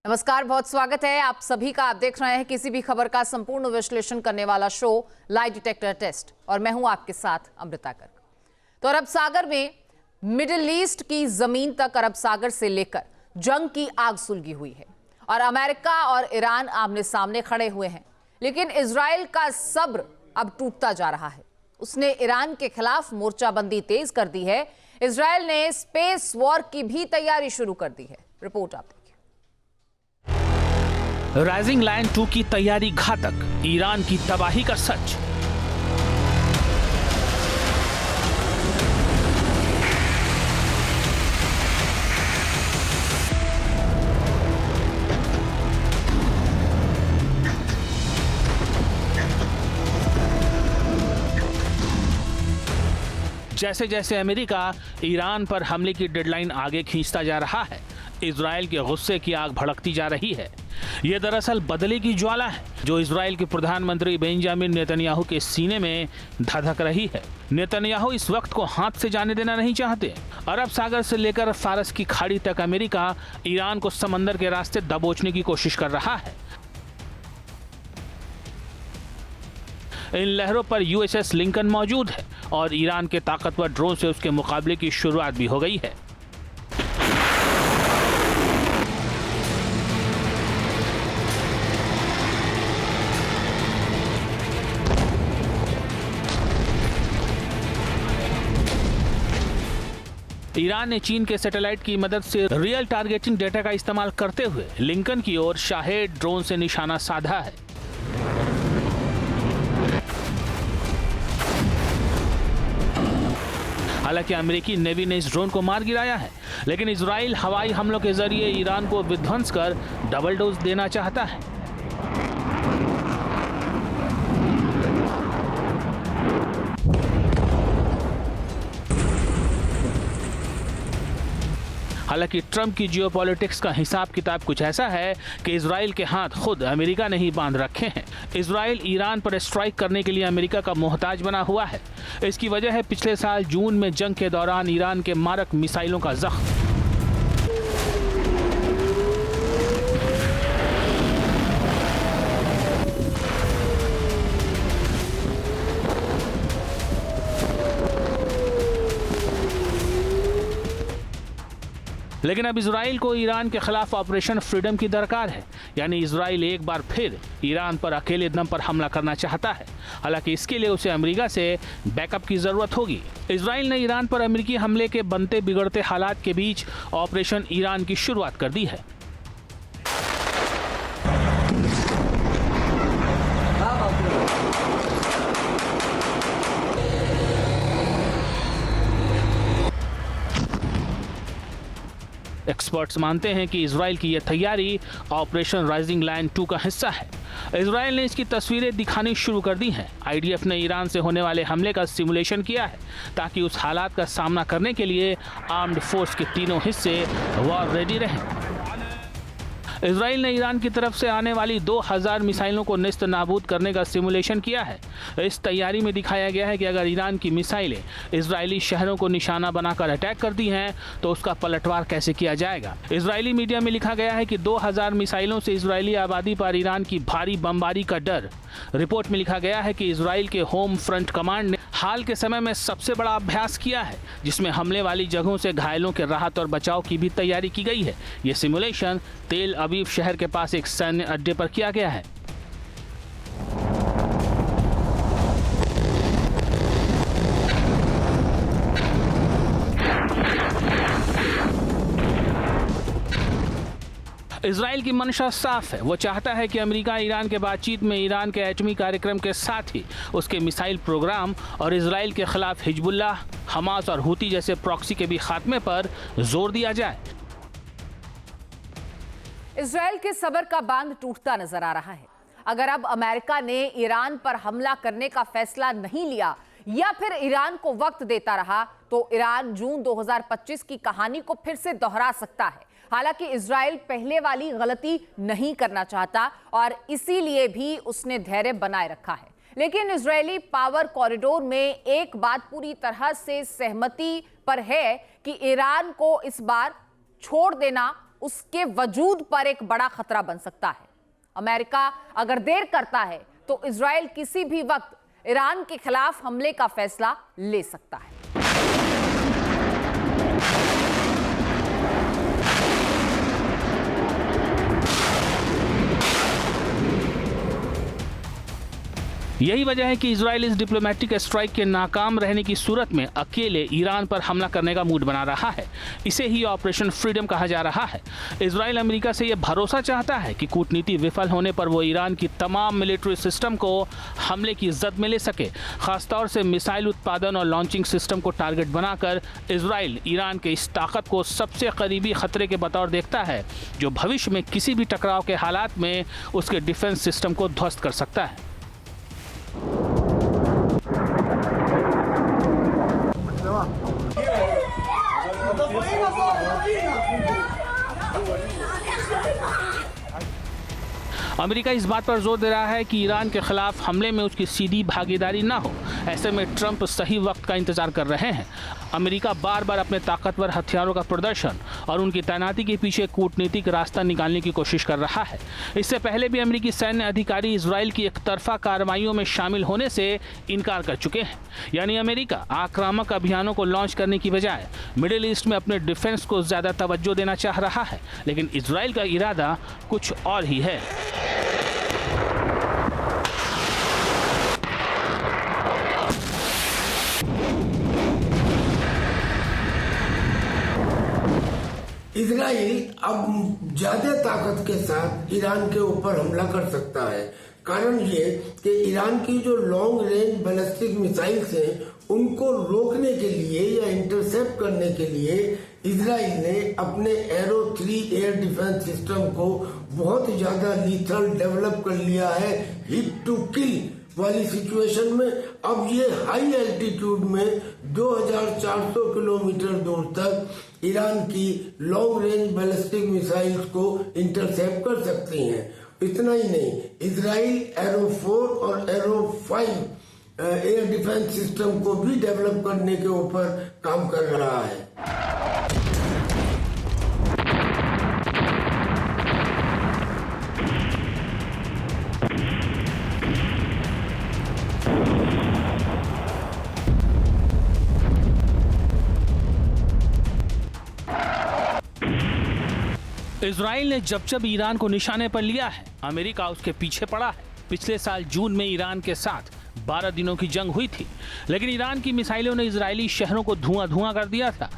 नमस्कार, बहुत स्वागत है आप सभी का। आप देख रहे हैं किसी भी खबर का संपूर्ण विश्लेषण करने वाला शो लाई डिटेक्टर टेस्ट और मैं हूं आपके साथ अमृता गर्ग। तो अरब सागर में मिडिल ईस्ट की जमीन तक अरब सागर से लेकर जंग की आग सुलगी हुई है और अमेरिका और ईरान आमने सामने खड़े हुए हैं। लेकिन इजराइल का सब्र अब टूटता जा रहा है। उसने ईरान के खिलाफ मोर्चाबंदी तेज कर दी है। इजराइल ने स्पेस वॉर की भी तैयारी शुरू कर दी है। रिपोर्ट आप देखिए। राइजिंग लायन 2 की तैयारी घातक, ईरान की तबाही का सच। जैसे जैसे अमेरिका ईरान पर हमले की डेडलाइन आगे खींचता जा रहा है, इजराइल के गुस्से की आग भड़कती जा रही है। यह दरअसल बदले की ज्वाला है जो इजराइल के प्रधानमंत्री बेंजामिन नेतन्याहू के सीने में धधक रही है। नेतन्याहू इस वक्त को हाथ से जाने देना नहीं चाहते। अरब सागर से लेकर फारस की खाड़ी तक अमेरिका ईरान को समंदर के रास्ते दबोचने की कोशिश कर रहा है। इन लहरों पर यूएसएस लिंकन मौजूद है और ईरान के ताकतवर ड्रोन से उसके मुकाबले की शुरुआत भी हो गई है। ईरान ने चीन के सैटेलाइट की मदद से रियल टारगेटिंग डेटा का इस्तेमाल करते हुए लिंकन की ओर शाहेद ड्रोन से निशाना साधा है। हालांकि अमेरिकी नेवी ने इस ड्रोन को मार गिराया है, लेकिन इजराइल हवाई हमलों के जरिए ईरान को विध्वंस कर डबल डोज देना चाहता है। हालांकि ट्रंप की जियोपॉलिटिक्स का हिसाब किताब कुछ ऐसा है कि इजराइल के हाथ खुद अमेरिका ने ही बांध रखे हैं। इजराइल ईरान पर स्ट्राइक करने के लिए अमेरिका का मोहताज बना हुआ है। इसकी वजह है पिछले साल जून में जंग के दौरान ईरान के मारक मिसाइलों का जख्म। लेकिन अब इजराइल को ईरान के खिलाफ ऑपरेशन फ्रीडम की दरकार है, यानी इजराइल एक बार फिर ईरान पर अकेले दम पर हमला करना चाहता है। हालांकि इसके लिए उसे अमेरिका से बैकअप की जरूरत होगी। इजराइल ने ईरान पर अमेरिकी हमले के बनते बिगड़ते हालात के बीच ऑपरेशन ईरान की शुरुआत कर दी है। एक्सपर्ट्स मानते हैं कि इजराइल की यह तैयारी ऑपरेशन राइजिंग लायन 2 का हिस्सा है। इजराइल ने इसकी तस्वीरें दिखानी शुरू कर दी हैं। आईडीएफ ने ईरान से होने वाले हमले का सिमुलेशन किया है ताकि उस हालात का सामना करने के लिए आर्म्ड फोर्स के तीनों हिस्से वॉर रेडी रहें। इजराइल ने ईरान की तरफ से आने वाली 2000 मिसाइलों को नेस्त नाबूद करने का सिमुलेशन किया है। इस तैयारी में दिखाया गया है कि अगर ईरान की मिसाइलें इजरायली शहरों को निशाना बनाकर अटैक करती हैं तो उसका पलटवार कैसे किया जाएगा। इजरायली मीडिया में लिखा गया है कि 2000 मिसाइलों से इजरायली आबादी पर ईरान की भारी बमबारी का डर। रिपोर्ट में लिखा गया है कि इजराइल के होम फ्रंट कमांड ने हाल के समय में सबसे बड़ा अभ्यास किया है, जिसमें हमले वाली जगहों से घायलों के राहत और बचाव की भी तैयारी की गई है। यह सिमुलेशन तेल अवीव शहर के पास एक सैन्य अड्डे पर किया गया है। इजराइल की मंशा साफ है। वो चाहता है कि अमेरिका ईरान के बातचीत में ईरान के एटमी कार्यक्रम के साथ ही उसके मिसाइल प्रोग्राम और इजराइल के खिलाफ हिजबुल्लाह, हमास और हूती जैसे प्रॉक्सी के भी खात्मे पर जोर दिया जाए। इजराइल के सब्र का बांध टूटता नजर आ रहा है। अगर अब अमेरिका ने ईरान पर हमला करने का फैसला नहीं लिया या फिर ईरान को वक्त देता रहा तो ईरान जून 2025 की कहानी को फिर से दोहरा सकता है। हालांकि इजराइल पहले वाली गलती नहीं करना चाहता और इसीलिए भी उसने धैर्य बनाए रखा है। लेकिन इजरायली पावर कॉरिडोर में एक बात पूरी तरह से सहमति पर है कि ईरान को इस बार छोड़ देना उसके वजूद पर एक बड़ा खतरा बन सकता है। अमेरिका अगर देर करता है तो इजराइल किसी भी वक्त ईरान के खिलाफ हमले का फैसला ले सकता है। यही वजह है कि इजराइल इस डिप्लोमेटिक स्ट्राइक के नाकाम रहने की सूरत में अकेले ईरान पर हमला करने का मूड बना रहा है। इसे ही ऑपरेशन फ्रीडम कहा जा रहा है। इजराइल अमेरिका से यह भरोसा चाहता है कि कूटनीति विफल होने पर वो ईरान की तमाम मिलिट्री सिस्टम को हमले की जद में ले सके। खासतौर से मिसाइल उत्पादन और लॉन्चिंग सिस्टम को टारगेट बनाकर इजराइल ईरान के इस ताकत को सबसे करीबी खतरे के बतौर देखता है, जो भविष्य में किसी भी टकराव के हालात में उसके डिफेंस सिस्टम को ध्वस्त कर सकता है। अमेरिका इस बात पर जोर दे रहा है कि ईरान के खिलाफ हमले में उसकी सीधी भागीदारी ना हो। ऐसे में ट्रंप सही वक्त का इंतजार कर रहे हैं। अमेरिका बार बार अपने ताकतवर हथियारों का प्रदर्शन और उनकी तैनाती के पीछे कूटनीतिक रास्ता निकालने की कोशिश कर रहा है। इससे पहले भी अमेरिकी सैन्य अधिकारी इजराइल की एकतरफा कार्रवाइयों में शामिल होने से इनकार कर चुके हैं। यानी अमेरिका आक्रामक अभियानों को लॉन्च करने की बजाय मिडिल ईस्ट में अपने डिफेंस को ज्यादा तवज्जो देना चाह रहा है। लेकिन इजराइल का इरादा कुछ और ही है। इजराइल अब ज्यादा ताकत के साथ ईरान के ऊपर हमला कर सकता है। कारण ये कि ईरान की जो लॉन्ग रेंज बैलिस्टिक मिसाइल्स हैं उनको रोकने के लिए या इंटरसेप्ट करने के लिए इजराइल ने अपने एरो 3 एयर डिफेंस सिस्टम को बहुत ज्यादा लीथल डेवलप कर लिया है। हिट टू किल वाली सिचुएशन में अब ये हाई एल्टीट्यूड में 2400 किलोमीटर दूर तक ईरान की लॉन्ग रेंज बैलिस्टिक मिसाइल्स को इंटरसेप्ट कर सकती हैं। इतना ही नहीं, इजराइल एरो 4 और एरो 5 एयर डिफेंस सिस्टम को भी डेवलप करने के ऊपर काम कर रहा है। इजराइल ने जब ईरान को निशाने पर लिया है, अमेरिका उसके पीछे पड़ा है। पिछले साल जून में ईरान के साथ 12 दिनों की जंग हुई थी, लेकिन ईरान की मिसाइलों ने इजरायली शहरों को धुआं कर दिया था।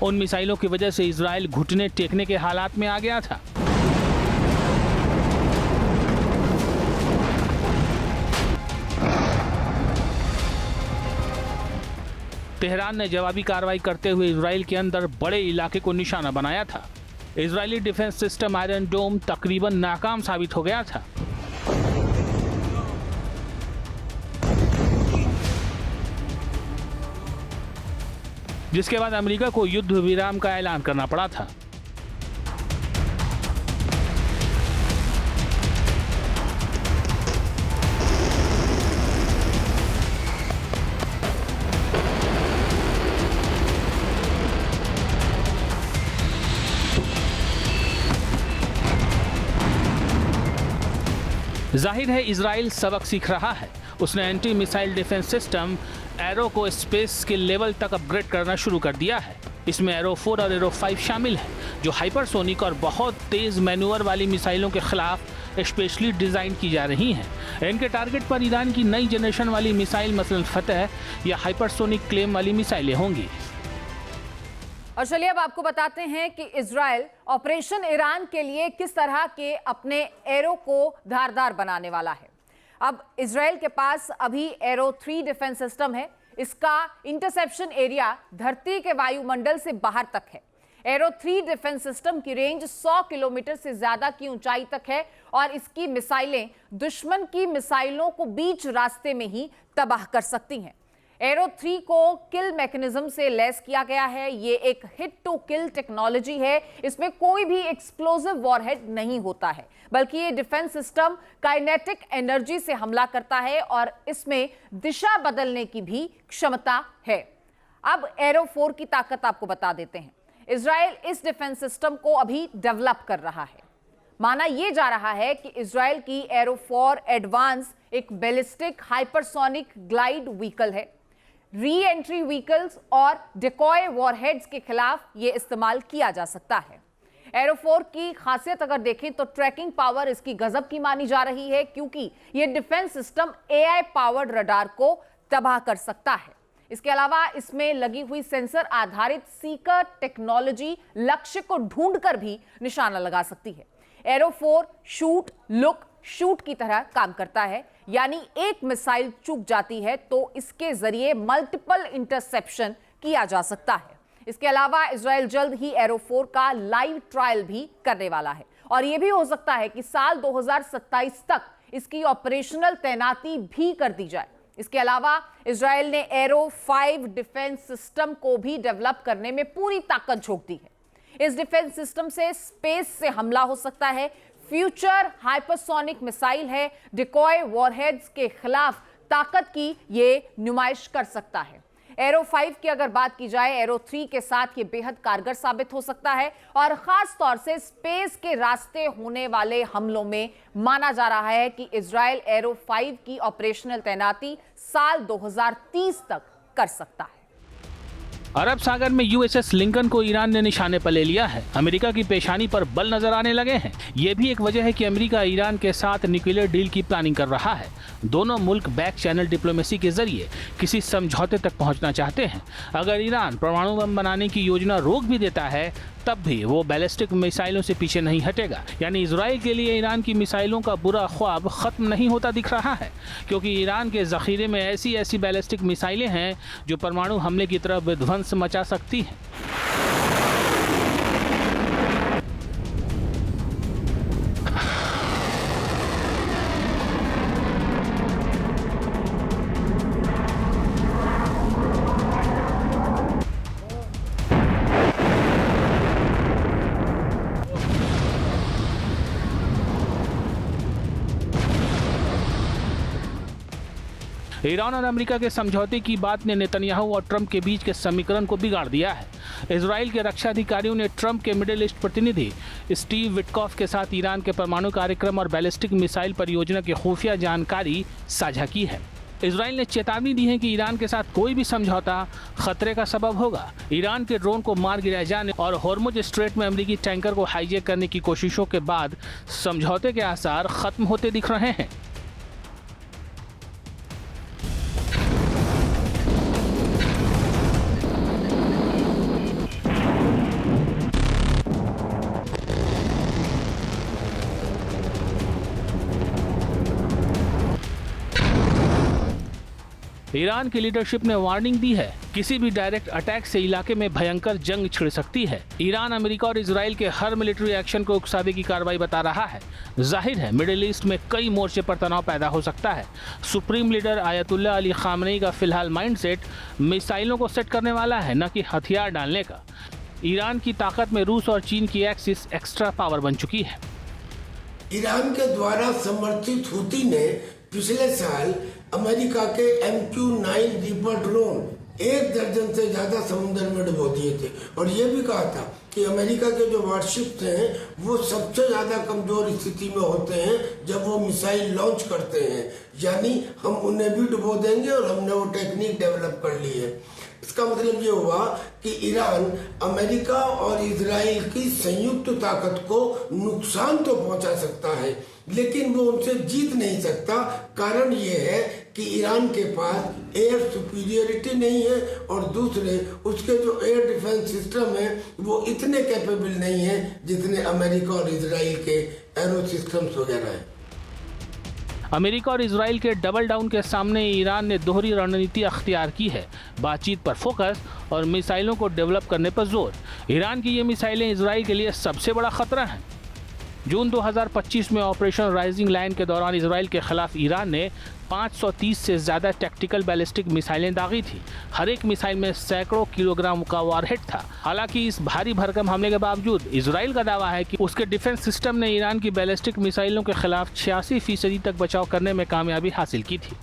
उन मिसाइलों की वजह से इजराइल घुटने टेकने के हालात में आ गया था। तेहरान ने जवाबी कार्रवाई करते हुए इजराइल के अंदर बड़े इलाके को निशाना बनाया था। इजरायली डिफेंस सिस्टम आयरन डोम तकरीबन नाकाम साबित हो गया था। जिसके बाद अमेरिका को युद्ध विराम का ऐलान करना पड़ा था। जाहिर है इजराइल सबक सीख रहा है। उसने anti missile defence system arrow को स्पेस के लेवल तक अपग्रेड करना शुरू कर दिया है। इसमें एरो 4 और एरो 5 शामिल है, जो हाइपरसोनिक और बहुत तेज मैन्यूअर वाली मिसाइलों के खिलाफ स्पेशली डिजाइन की जा रही हैं। इनके टारगेट पर ईरान की नई जनरेशन वाली मिसाइल मसलन फतह या हाइपरसोनिक क्लेम वाली मिसाइलें होंगी। और चलिए अब आपको बताते हैं कि इजराइल ऑपरेशन ईरान के लिए किस तरह के अपने एरो को धारदार बनाने वाला है। अब इजराइल के पास अभी एरो 3 डिफेंस सिस्टम है। इसका इंटरसेप्शन एरिया धरती के वायुमंडल से बाहर तक है। एरो 3 डिफेंस सिस्टम की रेंज 100 किलोमीटर से ज्यादा की ऊंचाई तक है और इसकी मिसाइलें दुश्मन की मिसाइलों को बीच रास्ते में ही तबाह कर सकती हैं। एरो 3 को किल मैकेनिज्म से लैस किया गया है। ये एक हिट टू किल टेक्नोलॉजी है। इसमें कोई भी एक्सप्लोसिव वॉरहेड नहीं होता है, बल्कि ये डिफेंस सिस्टम काइनेटिक एनर्जी से हमला करता है और इसमें दिशा बदलने की भी क्षमता है। अब एरो 4 की ताकत आपको बता देते हैं। इजराइल इस डिफेंस सिस्टम को अभी डेवलप कर रहा है। माना यह जा रहा है कि इजराइल की एरो 4 एडवांस एक बैलिस्टिक हाइपरसोनिक ग्लाइड व्हीकल है। री एंट्री व्हीकल्स और डिकॉय वॉरहेड्स के खिलाफ यह इस्तेमाल किया जा सकता है। एरो 4 की खासियत अगर देखें तो ट्रैकिंग पावर इसकी गजब की मानी जा रही है, क्योंकि यह defence system AI powered radar को तबाह कर सकता है। इसके अलावा इसमें लगी हुई सेंसर आधारित सीकर टेक्नोलॉजी लक्ष्य को ढूंढकर भी निशाना लगा सकती है। एरो 4 शूट लुक शूट की तरह काम करता है, यानी एक मिसाइल चूक जाती है तो इसके जरिए मल्टीपल इंटरसेप्शन किया जा सकता है। इसके अलावा इजराइल जल्द ही एरो 4 का लाइव ट्रायल भी करने वाला है और यह भी हो सकता है कि साल 2027 तक इसकी ऑपरेशनल तैनाती भी कर दी जाए। इसके अलावा इजराइल ने एरो 5 डिफेंस सिस्टम को भी डेवलप करने में पूरी ताकत झोंक दी है। इस डिफेंस सिस्टम से स्पेस से हमला हो सकता है, फ्यूचर हाइपरसोनिक मिसाइल है, डिकॉय वॉरहेड्स के खिलाफ ताकत की ये नुमाइश कर सकता है। एरो 5 की अगर बात की जाए, एरो 3 के साथ ये बेहद कारगर साबित हो सकता है और खास तौर से स्पेस के रास्ते होने वाले हमलों में माना जा रहा है कि इजराइल एरो 5 की ऑपरेशनल तैनाती साल 2030 तक कर सकता है। अरब सागर में यूएसएस लिंकन को ईरान ने निशाने पर ले लिया है। अमेरिका की पेशानी पर बल नजर आने लगे हैं। ये भी एक वजह है कि अमेरिका ईरान के साथ न्यूक्लियर डील की प्लानिंग कर रहा है। दोनों मुल्क बैक चैनल डिप्लोमेसी के जरिए किसी समझौते तक पहुंचना चाहते हैं। अगर ईरान परमाणु बम बनाने की योजना रोक भी देता है, तब भी वो बैलिस्टिक मिसाइलों से पीछे नहीं हटेगा। यानी इजराइल के लिए ईरान की मिसाइलों का बुरा ख्वाब खत्म नहीं होता दिख रहा है, क्योंकि ईरान के जखीरे में ऐसी बैलिस्टिक मिसाइलें हैं जो परमाणु हमले की तरफ विध्वंस मचा सकती हैं। ईरान और अमेरिका के समझौते की बात ने नेतन्याहू और ट्रंप के बीच के समीकरण को बिगाड़ दिया है। इजराइल के रक्षा अधिकारियों ने ट्रंप के मिडिल ईस्ट प्रतिनिधि स्टीव विटकॉफ के साथ ईरान के परमाणु कार्यक्रम और बैलिस्टिक मिसाइल परियोजना की खुफिया जानकारी साझा की है। इजराइल ने चेतावनी दी है कि ईरान के साथ कोई भी समझौता खतरे का सबब होगा। ईरान के ड्रोन को मार गिराए जाने और हॉर्मुज स्ट्रेट में अमेरिकी टैंकर को हाईजैक करने की कोशिशों के बाद समझौते के आसार खत्म होते दिख रहे हैं। ईरान की लीडरशिप ने वार्निंग दी है, किसी भी डायरेक्ट अटैक से इलाके में भयंकर जंग छिड़ सकती है। ईरान अमेरिका और इजराइल के हर मिलिट्री एक्शन को उकसावे की कार्रवाई बता रहा है। जाहिर है मिडिल ईस्ट में कई मोर्चे पर तनाव पैदा हो सकता है। Supreme leader Ayatollah Ali Khamenei का फिलहाल माइंडसेट मिसाइलों को सेट करने वाला है, न कि हथियार डालने का। ईरान की ताकत में रूस और चीन की एक्सिस एक्स्ट्रा पावर बन चुकी है। ईरान के द्वारा समर्थित हूती ने पिछले साल अमेरिका के MQ-9 रीपर ड्रोन 1 दर्जन से ज्यादा समुद्र में डुबो दिए थे और ये भी कहा था कि अमेरिका के जो वारशिप्स हैं वो सबसे ज्यादा कमजोर स्थिति में होते हैं जब वो मिसाइल लॉन्च करते हैं, यानी हम उन्हें भी डुबो देंगे और हमने वो टेक्निक डेवलप कर ली है। इसका मतलब ये हुआ कि ईरान अमेरिका और इजराइल की संयुक्त ताकत को नुकसान तो पहुंचा सकता है, लेकिन वो उनसे जीत नहीं सकता। कारण ये है कि ईरान के पास एयर सुपीरियरिटी नहीं है और दूसरे उसके जो एयर डिफेंस सिस्टम है वो इतने कैपेबल नहीं है जितने अमेरिका और इजराइल के एरो सिस्टम्स वगैरह हैं। अमेरिका और इजराइल के डबल डाउन के सामने ईरान ने दोहरी रणनीति अख्तियार की है, बातचीत पर फोकस और मिसाइलों को डेवलप करने पर जोर। ईरान की ये मिसाइलें इजराइल के लिए सबसे बड़ा खतरा हैं। जून 2025 में ऑपरेशन राइजिंग लाइन के दौरान इजराइल के खिलाफ ईरान ने 530 से ज़्यादा टैक्टिकल बैलिस्टिक मिसाइलें दागी थी। हर एक मिसाइल में सैकड़ों किलोग्राम का वॉरहेड था। हालांकि इस भारी भरकम हमले के बावजूद इजराइल का दावा है कि उसके डिफेंस सिस्टम ने ईरान की बैलिस्टिक मिसाइलों के खिलाफ 86% तक बचाव करने में कामयाबी हासिल की थी।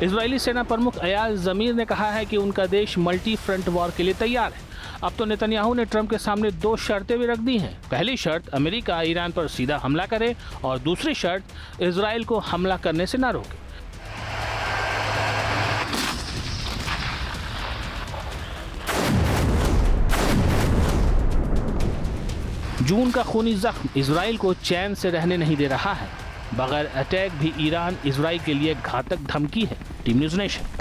इजरायली सेना प्रमुख अयाल ज़मीर ने कहा है कि उनका देश मल्टी फ्रंट वॉर के लिए तैयार है। अब तो नेतन्याहू ने ट्रंप के सामने 2 शर्तें भी रख दी हैं। पहली शर्त, अमेरिका ईरान पर सीधा हमला करे, और दूसरी शर्त, इजराइल को हमला करने से ना रोके। जून का खूनी जख्म इजराइल को चैन से रहने नहीं दे रहा है। बगैर अटैक भी ईरान इजराइल के लिए घातक धमकी है। Team news nation.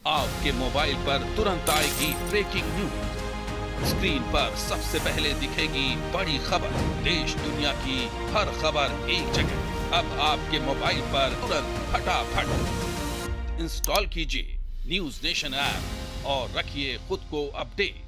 आपके मोबाइल पर तुरंत आएगी ब्रेकिंग न्यूज। स्क्रीन पर सबसे पहले दिखेगी बड़ी खबर। देश दुनिया की हर खबर एक जगह। अब आपके मोबाइल पर तुरंत फटाफट इंस्टॉल कीजिए न्यूज़ नेशन ऐप और रखिए खुद को अपडेट।